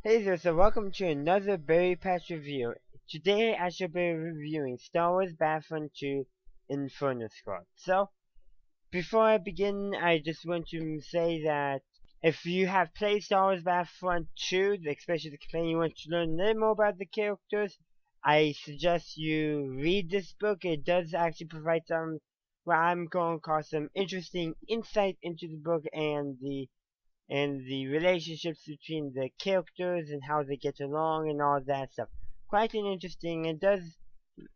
Hey there, so welcome to another Berry Patch review. Today I shall be reviewing Star Wars Battlefront 2 Inferno Squad. So, before I begin, I just want to say that if you have played Star Wars Battlefront 2, especially the campaign, you want to learn a little more about the characters, I suggest you read this book. It does actually provide some, what I'm going to call some interesting insight into the book and the relationships between the characters and how they get along and all that stuff. Quite an interesting and does,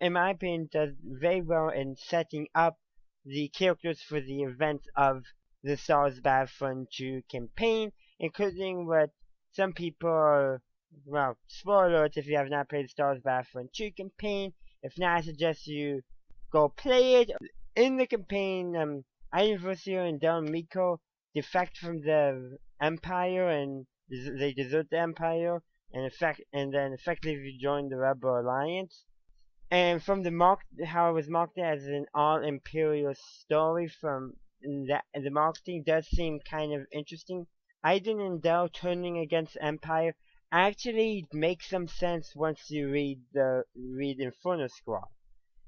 in my opinion, does very well in setting up the characters for the events of the Star Wars Battlefront 2 campaign, including what some people are, well, spoiler alert if you have not played the Star Wars Battlefront 2 campaign. If not, I suggest you go play it. In the campaign, Ian Versio and Del Miko defect from the Empire and they desert the Empire and then effectively join the Rebel Alliance. And from how it was marketed as an all-Imperial story from that, the marketing does seem kind of interesting. Iden and Del turning against Empire actually makes some sense once you read Inferno Squad.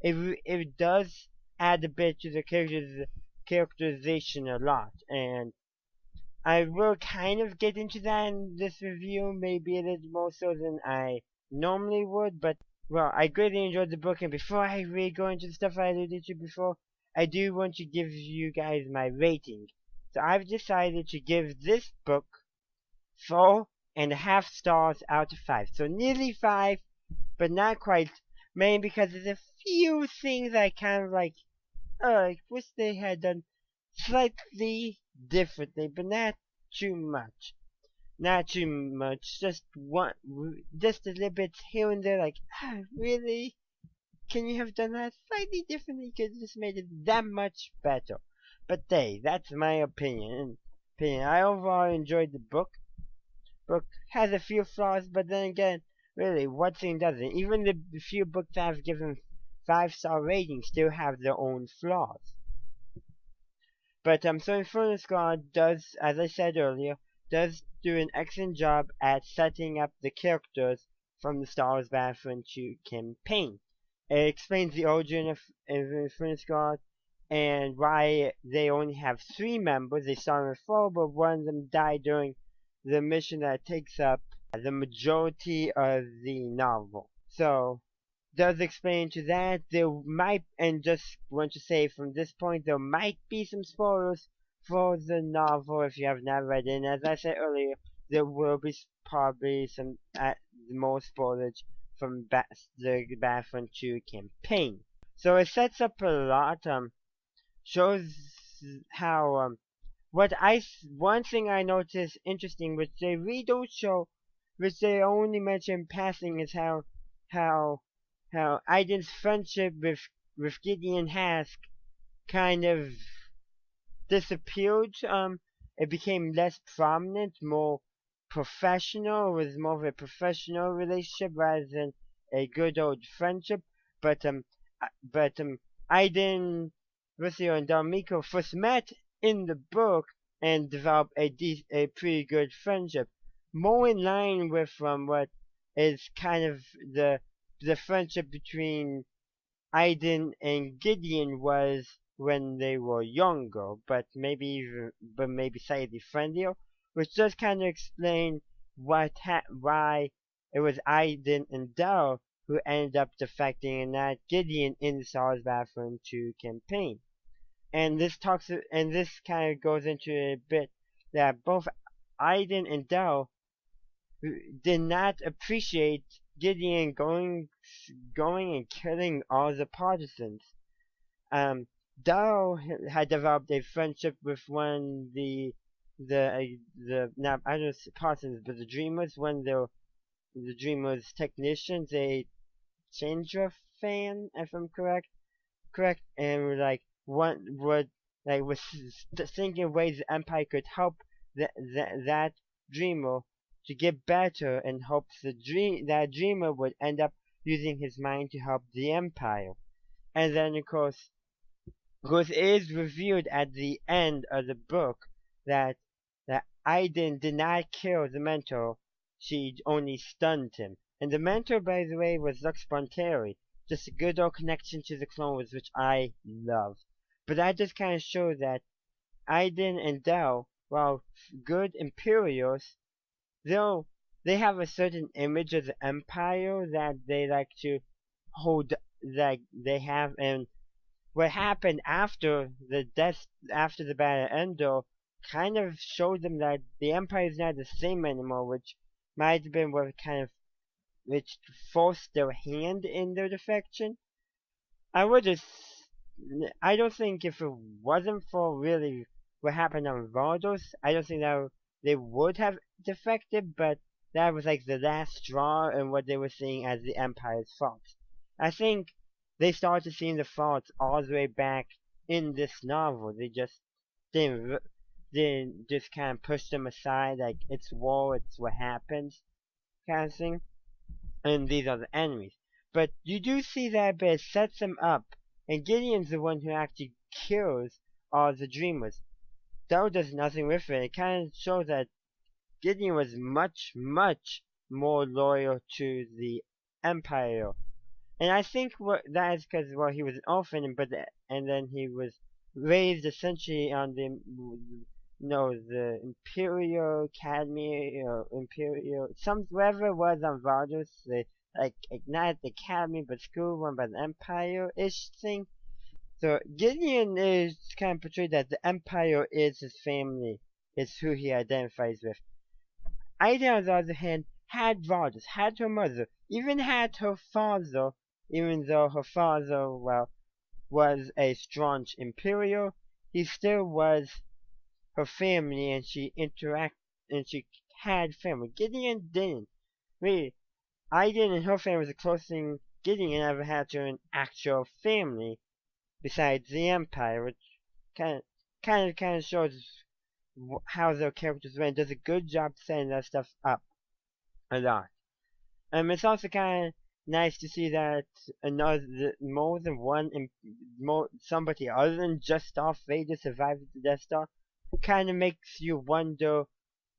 It does add a bit to the characterization a lot, and I will kind of get into that in this review, maybe a little more so than I normally would, but well, I greatly enjoyed the book, and before I really go into the stuff I alluded to before, I do want to give you guys my rating. So I've decided to give this book 4.5 stars out of 5. So nearly 5, but not quite, mainly because there's a few things I kind of like, I wish they had done slightly differently, but not too much. Not too much. Just a little bit here and there. Like, really? Can you have done that slightly differently? Could have just made it that much better. But hey, that's my opinion. I overall enjoyed the book. Book has a few flaws, but then again, really, what thing doesn't? Even the few books I've given 5-star ratings still have their own flaws. But so Inferno Squad does, as I said earlier, does do an excellent job at setting up the characters from the Star Wars Battlefront 2 campaign. It explains the origin of Inferno Squad and why they only have 3 members. They started with 4, but one of them died during the mission that takes up the majority of the novel. So, does explain to that. There might, and just want to say from this point, there might be some spoilers for the novel if you have not read it. And as I said earlier, there will be probably some more spoilers from the Battlefront 2 campaign. So it sets up a lot, shows how, one thing I noticed interesting, which they really don't show, which they only mention in passing, is how Aiden's friendship with Gideon Hask kind of disappeared. It became less prominent, more professional. It was more of a professional relationship rather than a good old friendship. But Aiden, Lucio, and Domiko first met in the book and developed a pretty good friendship, more in line with what is kind of the friendship between Aiden and Gideon was when they were younger, but maybe slightly friendlier, which does kind of explain why it was Aiden and Dell who ended up defecting and not Gideon in the Star Wars Battlefront 2 campaign. And this kind of goes into a bit that both Aiden and Dell did not appreciate Gideon going and killing all the partisans. Dell had developed a friendship with one not I don't know partisans, but the Dreamers, when the Dreamers technicians, a Chandra fan, if I'm correct, and like one would like was thinking of ways the Empire could help that Dreamer to get better, and hopes that Dreamer would end up using his mind to help the Empire. And then of course it is revealed at the end of the book that Aiden did not kill the mentor, she only stunned him. And the mentor, by the way, was Lux Bonteri. Just a good old connection to the Clone Wars, which I love. But that just kind of showed that Iden and Del, while good Imperials, though they have a certain image of the Empire that they like to hold, that they have, and what happened after after the Battle of Endor, kind of showed them that the Empire is not the same anymore, which might have been what kind of which forced their hand in their defection. I would just, I don't think if it wasn't for really what happened on Vardos, I don't think that they would have defected, but that was like the last straw and what they were seeing as the Empire's faults. I think they started seeing the faults all the way back in this novel. They just didn't just kind of push them aside, like it's war, it's what happens, kind of thing. And these are the enemies. But you do see that, but it sets them up. And Gideon's the one who actually kills all the dreamers. Though does nothing with it. It kind of shows that Gideon was much, much more loyal to the Empire. And I think that is because, well, he was an orphan, and then he was raised essentially on the Imperial Academy, or Imperial, wherever it was on Vardos, like not the Academy, but school run by the Empire-ish thing. So Gideon is kind of portrayed that the Empire is his family, is who he identifies with. Ida, on the other hand, had Vardos, had her mother, even had her father, even though her father, well, was a staunch Imperial, he still was her family, and she had family. Gideon didn't. Really, Iden and her family was the closest thing Gideon ever had to an actual family, besides the Empire, which kind of shows how their characters went. Does a good job setting that stuff up a lot. It's also kind of nice to see that more than one, somebody other than just Darth Vader survived the Death Star. Kind of makes you wonder,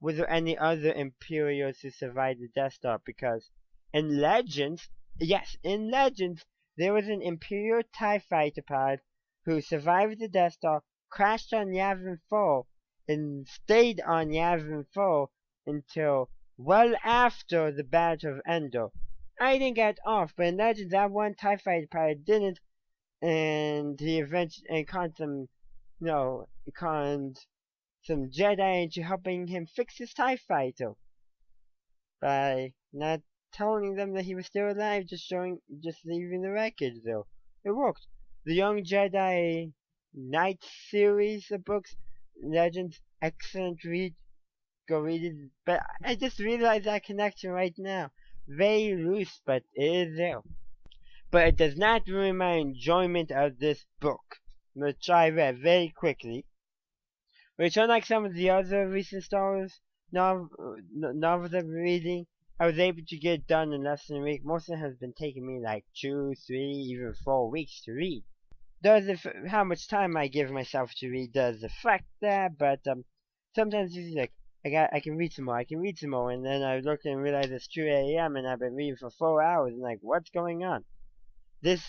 were there any other Imperials who survived the Death Star? Because in Legends, there was an Imperial TIE fighter pod who survived the Death Star, crashed on Yavin 4, and stayed on Yavin 4 until well after the Battle of Endor. I didn't get off, but in Legends that one TIE fighter pilot didn't, and he eventually conned some Jedi into helping him fix his TIE fighter by not telling them that he was still alive, just leaving the wreckage though. It worked. The Young Jedi Knight series of books, Legends, excellent read. Go read it. But I just realized that connection right now. Very loose, but it is there. But it does not ruin my enjoyment of this book, which I read very quickly. Which, unlike some of the other recent Star Wars novels I've been reading, I was able to get it done in less than a week. Most of them has been taking me like 2, 3, even 4 weeks to read. How much time I give myself to read does affect that, but sometimes it's like I can read some more, and then I look and realize it's 2 a.m. and I've been reading for 4 hours, and like, what's going on? This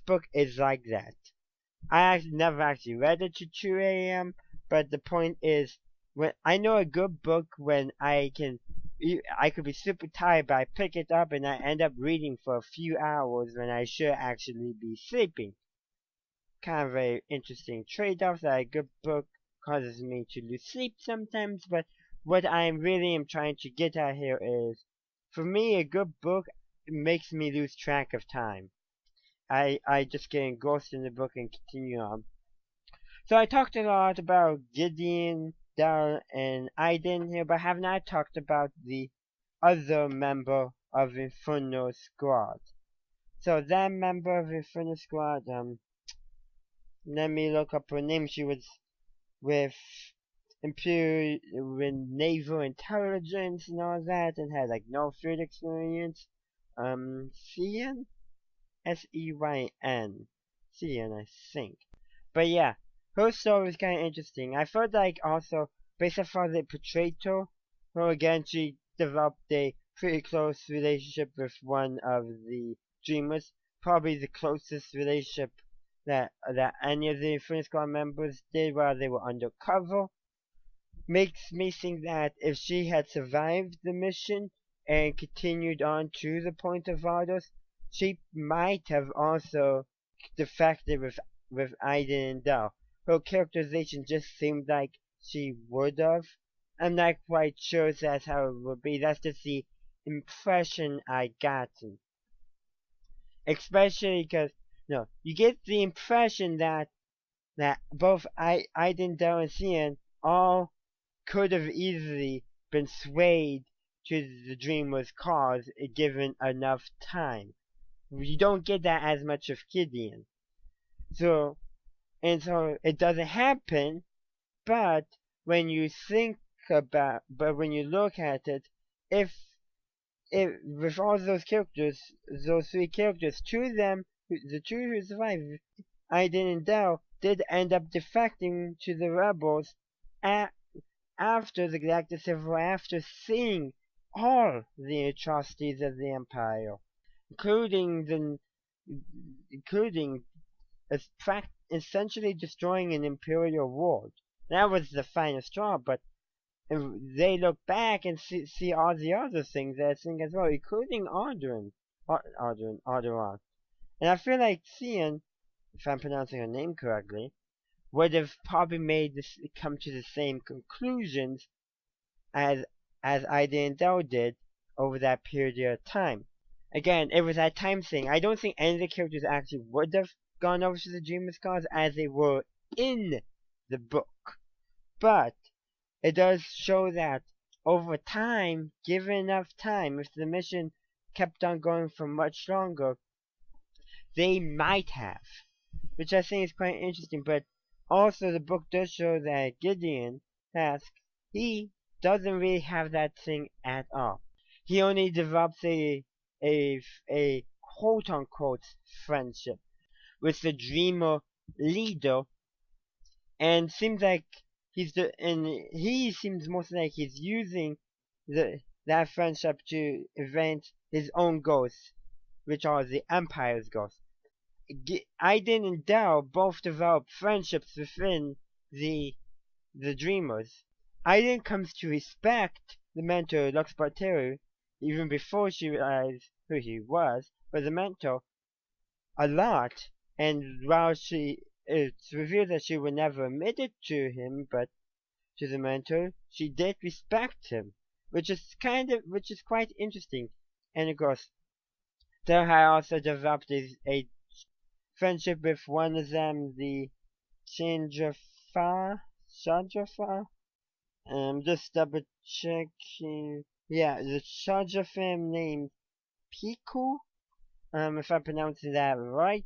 book is like that. I never actually read it to 2 a.m., but the point is, when I know a good book when I could be super tired, but I pick it up and I end up reading for a few hours when I should actually be sleeping. Kind of a interesting trade-off that a good book causes me to lose sleep sometimes, but what I really am trying to get at here is, for me, a good book makes me lose track of time. I just get engrossed in the book and continue on. So I talked a lot about Gideon, Dal, and Iden here, but I have not talked about the other member of Inferno Squad. So that member of Inferno Squad, let me look up her name. She was with naval intelligence and all that, and had like no field experience. Seyan? S-E-Y-N. Seyan, I think. But yeah, her story was kind of interesting. I felt like also, based on how they portrayed her again, she developed a pretty close relationship with one of the Dreamers, probably the closest relationship that any of the Infinite Squad members did while they were undercover. Makes me think that if she had survived the mission and continued on to the Point of Vardos, she might have also defected with Aiden and Dell. Her characterization just seemed like she would have. I'm not quite sure if that's how it would be. That's just the impression I gotten. Especially because, you get the impression that both Aiden, Dell, and Cian all could have easily been swayed to the Dreamer's cause given enough time. You don't get that as much of Gideon. So it doesn't happen, but when you when you look at it, if with all those characters, those three characters, the two who survived, Aiden and Dell, did end up defecting to the rebels after the Galactic Civil War, after seeing all the atrocities of the Empire, including essentially destroying an Imperial ward. That was the final straw, but they look back and see all the other things that thing as well, including Alderaan. And I feel like Cian, if I'm pronouncing her name correctly, would have probably come to the same conclusions as Aiden and Dell did over that period of time. Again, it was that time thing. I don't think any of the characters actually would have gone over to the Dreamer's cause as they were in the book. But it does show that over time, given enough time, if the mission kept on going for much longer, they might have. Which I think is quite interesting, but also the book does show that Gideon Task, he doesn't really have that thing at all. He only develops a quote unquote friendship with the Dreamer leader, and seems like he seems most like he's using that friendship to advance his own goals, which are the Empire's goals. Aiden and Dell both develop friendships within the Dreamers. Aiden comes to respect the mentor Lux Barteru even before she realized who he was, but the mentor a lot, and while it's revealed that she would never admit it to him, but to the mentor, she did respect him, which is quite interesting. And of course, Dell had also developed a friendship with one of them, the Chandrafa. Just double checking. Yeah, the Chandrafa named Piku. If I'm pronouncing that right.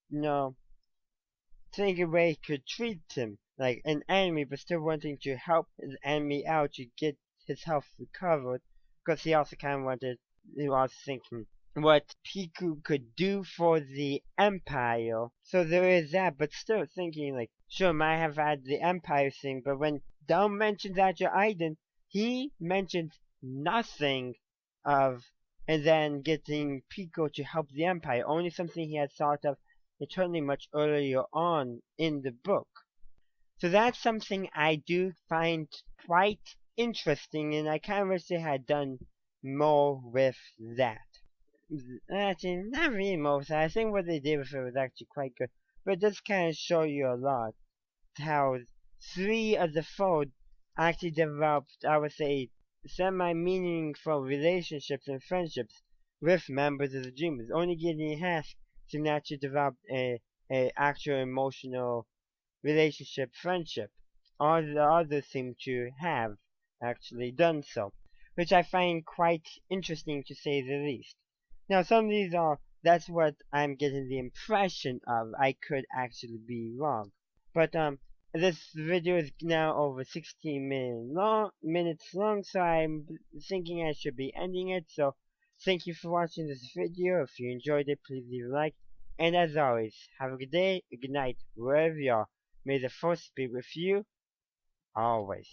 No. Think a way could treat him like an enemy, but still wanting to help his enemy out to get his health recovered. Because he also he was thinking what Piku could do for the Empire. So there is that, but still thinking like, sure, might have had the Empire thing, but when Dell mentions that to Aiden, he mentions nothing of, and then getting Pico to help the Empire, only something he had thought of eternally much earlier on in the book. So that's something I do find quite interesting, and I kind of wish they had done more with that. Actually, not really most. I think what they did with it was actually quite good. But it does kind of show you a lot how 3 of the 4 actually developed, I would say, semi-meaningful relationships and friendships with members of the Dreamers. Only Gideon Hask seemed to actually develop a actual emotional relationship, friendship. All the others seem to have actually done so, which I find quite interesting to say the least. Now, some of these that's what I'm getting the impression of. I could actually be wrong. But, this video is now over 16 minutes long, so I'm thinking I should be ending it. So, thank you for watching this video. If you enjoyed it, please leave a like. And as always, have a good day, a good night, wherever you are. May the Force be with you, always.